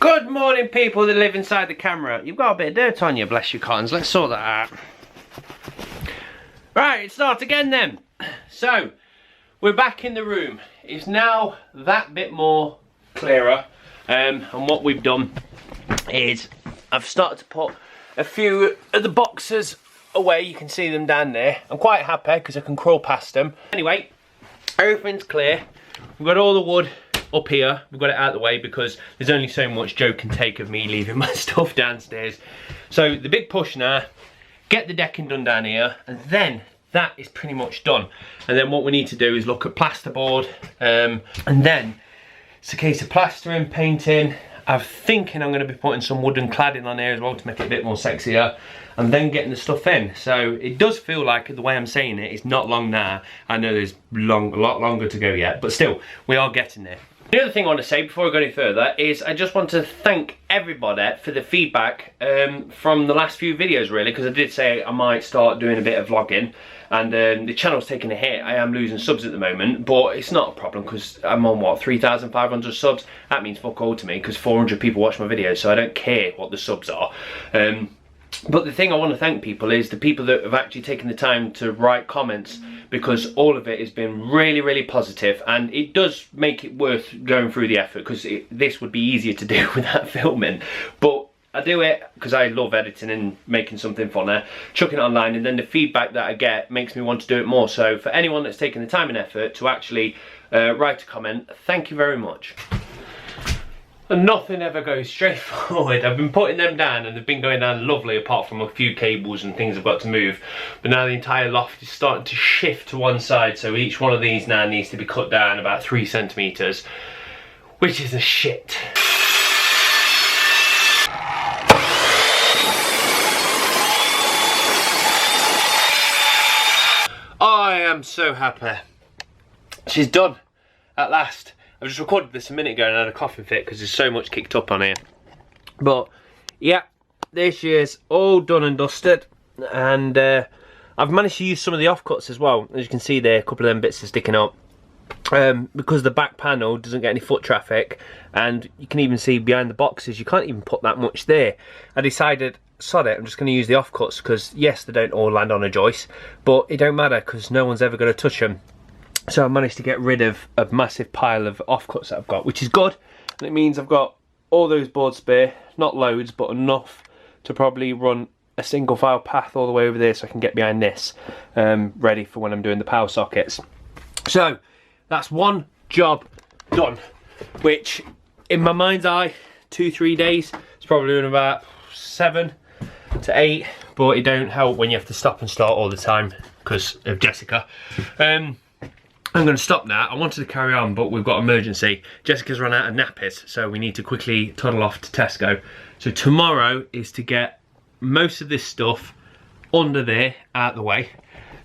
Good morning, people that live inside the camera. You've got a bit of dirt on you, bless your cottons. Let's sort that out. Right, start again then. So, we're back in the room. It's now that bit more clearer. And what we've done is I've started to put a few of the boxes away. You can see them down there. I'm quite happy because I can crawl past them. Anyway, everything's clear. We've got all the wood up here. We've got it out of the way because there's only so much Joe can take of me leaving my stuff downstairs. So the big push now, get the decking done down here, and then that is pretty much done. And then what we need to do is look at plasterboard, and then it's a case of plastering, painting. I'm thinking I'm going to be putting some wooden cladding on here as well to make it a bit more sexier, and then getting the stuff in. So it does feel like, the way I'm saying it, it's not long now. I know there's a lot longer to go yet, but still, we are getting there. The other thing I want to say before I go any further is I just want to thank everybody for the feedback from the last few videos, really, because I did say I might start doing a bit of vlogging, and the channel's taking a hit. I am losing subs at the moment, but it's not a problem because I'm on, what, 3,500 subs? That means fuck all to me because 400 people watch my videos, so I don't care what the subs are. But the thing I want to thank people is the people that have actually taken the time to write comments, because all of it has been really, really positive, and it does make it worth going through the effort, because this would be easier to do without filming. But I do it because I love editing and making something funny, chucking it online, and then the feedback that I get makes me want to do it more. So for anyone that's taken the time and effort to actually write a comment, thank you very much. And nothing ever goes straight forward. I've been putting them down and they've been going down lovely, apart from a few cables and things I've got to move. But now the entire loft is starting to shift to one side, so each one of these now needs to be cut down about 3 centimetres, which is a shit. I am so happy. She's done at last. I just recorded this a minute ago and I had a coughing fit because there's so much kicked up on here. But yeah, there she is, all done and dusted. And I've managed to use some of the offcuts as well. As you can see there, a couple of them bits are sticking up. Because the back panel doesn't get any foot traffic, and you can even see behind the boxes, you can't even put that much there. I decided, sod it, I'm just going to use the offcuts because yes, they don't all land on a joist, but it don't matter because no one's ever going to touch them. So I managed to get rid of a massive pile of offcuts that I've got, which is good. And it means I've got all those boards spare, not loads, but enough to probably run a single file path all the way over there so I can get behind this, ready for when I'm doing the power sockets. So that's one job done, which in my mind's eye, 2-3 days, it's probably doing about 7 to 8, but it don't help when you have to stop and start all the time because of Jessica. I'm going to stop now. I wanted to carry on, but we've got emergency. Jessica's run out of nappies, so we need to quickly toddle off to Tesco. So tomorrow is to get most of this stuff under there out of the way,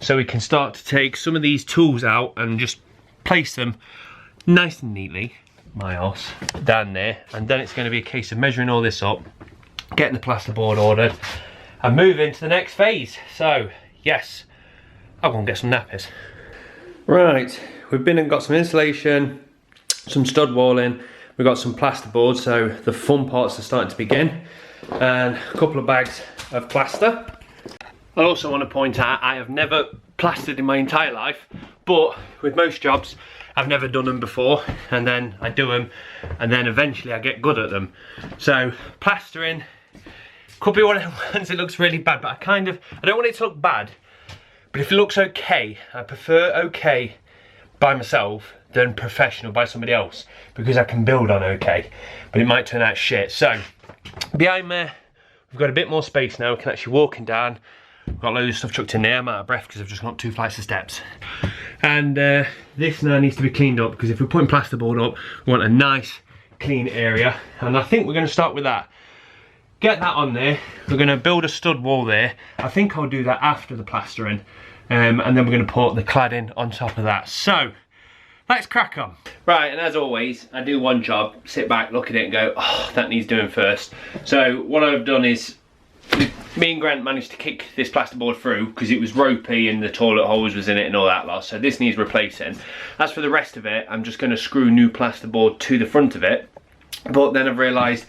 so we can start to take some of these tools out and just place them nice and neatly, my arse, down there. And then it's going to be a case of measuring all this up, getting the plasterboard ordered, and moving to the next phase. So yes, I'll go and get some nappies. Right, we've been and got some insulation, some stud walling, we've got some plasterboard, so the fun parts are starting to begin, and a couple of bags of plaster. I also want to point out I have never plastered in my entire life, but with most jobs I've never done them before, and then I do them and then eventually I get good at them. So plastering could be one of the ones that looks really bad, but I don't want it to look bad. But if it looks okay, I prefer okay by myself than professional by somebody else, because I can build on okay, but it might turn out shit. So behind me, we've got a bit more space now. We can actually walk down. We've got loads of stuff chucked in there. I'm out of breath because I've just gone up 2 flights of steps. And this now needs to be cleaned up, because if we're putting plasterboard up, we want a nice clean area. And I think we're going to start with that. Get that on there. We're going to build a stud wall there. I think I'll do that after the plastering, and then we're going to put the cladding on top of that. So let's crack on. Right, and as always, I do one job, sit back, look at it and go, oh, that needs doing first. So what I've done is, me and Grant managed to kick this plasterboard through because it was ropey and the toilet hose was in it and all that lot, so this needs replacing. As for the rest of it, I'm just going to screw new plasterboard to the front of it, But then I've realised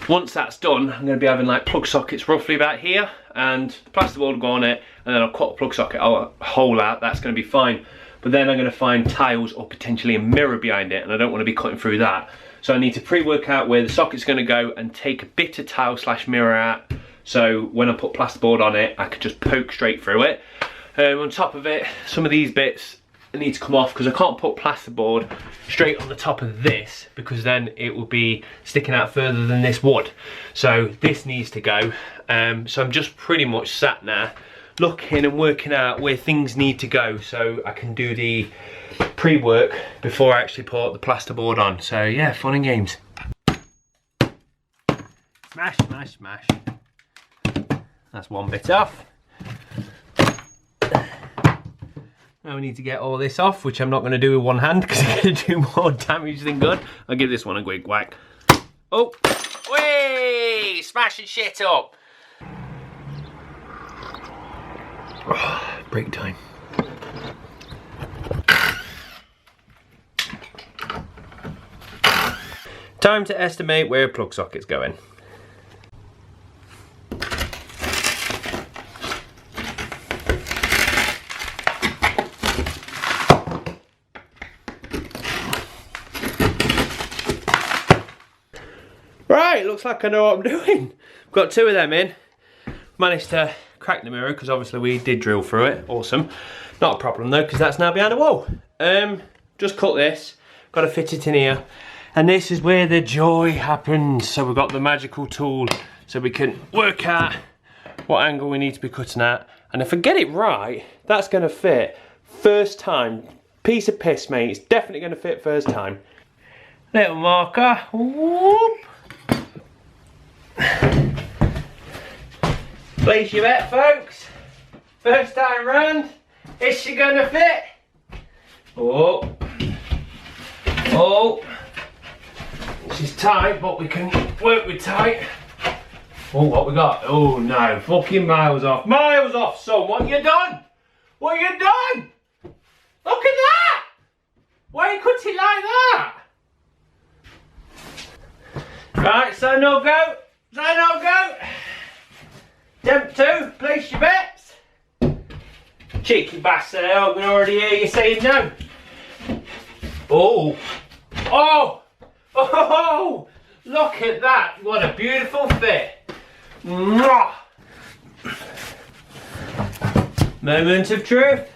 once that's done, I'm going to be having like plug sockets roughly about here, and the plasterboard will go on it, and then I'll cut a plug socket hole out. That's going to be fine. But then I'm going to find tiles or potentially a mirror behind it, and I don't want to be cutting through that. So I need to pre-work out where the socket's going to go and take a bit of tile slash mirror out, so when I put plasterboard on it, I could just poke straight through it. On top of it, some of these bits need to come off because I can't put plasterboard straight on the top of this, because then it will be sticking out further than this would. So this needs to go. So I'm just pretty much sat now looking and working out where things need to go so I can do the pre-work before I actually put the plasterboard on. So yeah, fun and games. Smash, smash, smash. That's one bit off. Now we need to get all this off, which I'm not going to do with one hand because it's going to do more damage than good. I'll give this one a quick whack. Oh, way! Smashing shit up. Oh, break time. Time to estimate where plug socket's going. Right, looks like I know what I'm doing. I've got two of them in. Managed to crack the mirror because obviously we did drill through it. Awesome. Not a problem though, because that's now behind the wall. Just cut this, got to fit it in here. And this is where the joy happens. So we've got the magical tool so we can work out what angle we need to be cutting at. And if I get it right, that's going to fit first time. Piece of piss, mate. It's definitely going to fit first time. Little marker. Whoop. Place your bet, folks. First time round. Is she going to fit? Oh. Oh. She's tight, but we can work with tight. Oh, what we got? Oh no, fucking miles off. Miles off, son. What you done? What you done? Look at that! Why you cut it like that? Right, so no go. So no go. Jump two, place your bets. Cheeky bastard, I can already hear you saying no. Oh. Oh. Oh, look at that. What a beautiful fit. Mwah. Moment of truth.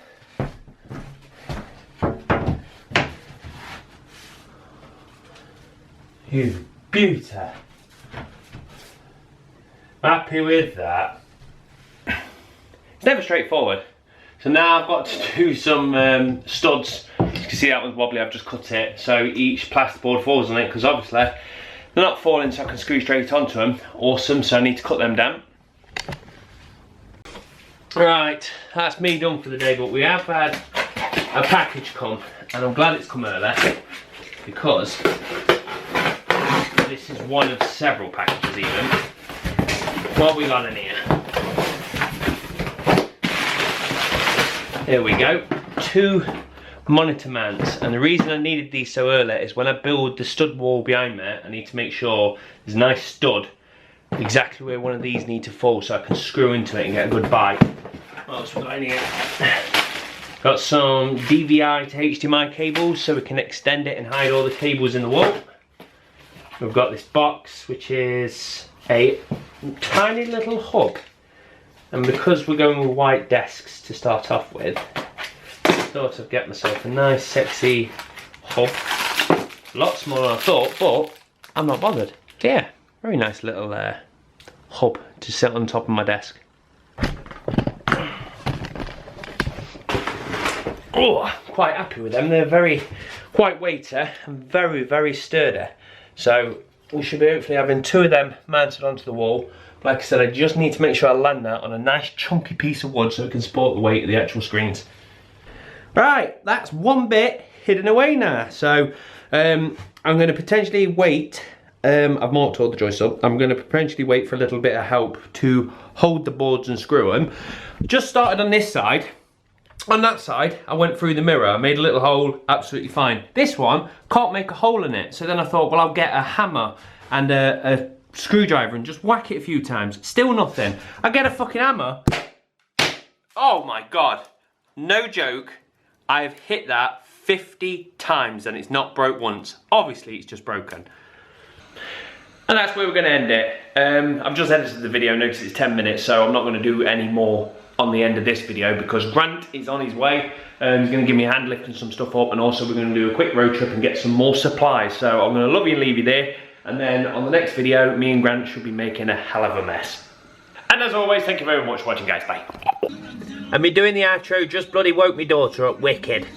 You beauty. Happy with that. It's never straightforward. So now I've got to do some studs. You can see that one's wobbly, I've just cut it. So each plasterboard falls on it because obviously they're not falling so I can screw straight onto them. Awesome, so I need to cut them down. Right, that's me done for the day, but we have had a package come and I'm glad it's come early because this is one of several packages even. What we got in here? Here we go, 2 monitor mounts, and the reason I needed these so early is when I build the stud wall behind me, I need to make sure there's a nice stud exactly where one of these need to fall so I can screw into it and get a good bite. What else we got in here? Got some DVI to HDMI cables so we can extend it and hide all the cables in the wall. We've got this box which is a tiny little hub, and because we're going with white desks to start off with, I thought I'd get myself a nice sexy hub. A lot smaller than I thought, but I'm not bothered. So yeah, very nice little hub to sit on top of my desk. Oh, quite happy with them. They're quite weighty and very sturdy. So we should be hopefully having 2 of them mounted onto the wall. Like I said, I just need to make sure I land that on a nice chunky piece of wood so it can support the weight of the actual screens. Right, that's one bit hidden away now. So I'm going to potentially wait. I've marked all the joists up. I'm going to potentially wait for a little bit of help to hold the boards and screw them. Just started on this side. on that side, I went through the mirror, I made a little hole, absolutely fine. This one, can't make a hole in it. So then I thought, well, I'll get a hammer and a screwdriver and just whack it a few times. Still nothing. I get a fucking hammer. Oh my God. No joke. I've hit that 50 times and it's not broke once. Obviously, it's just broken. And that's where we're going to end it. I've just edited the video, notice it's 10 minutes, so I'm not going to do any more on the end of this video because Grant is on his way. He's going to give me a hand lifting some stuff up, and also we're going to do a quick road trip and get some more supplies. So I'm going to love you and leave you there, and then on the next video, me and Grant should be making a hell of a mess. And as always, thank you very much for watching, guys. Bye. And me doing the outro just bloody woke me daughter up wicked.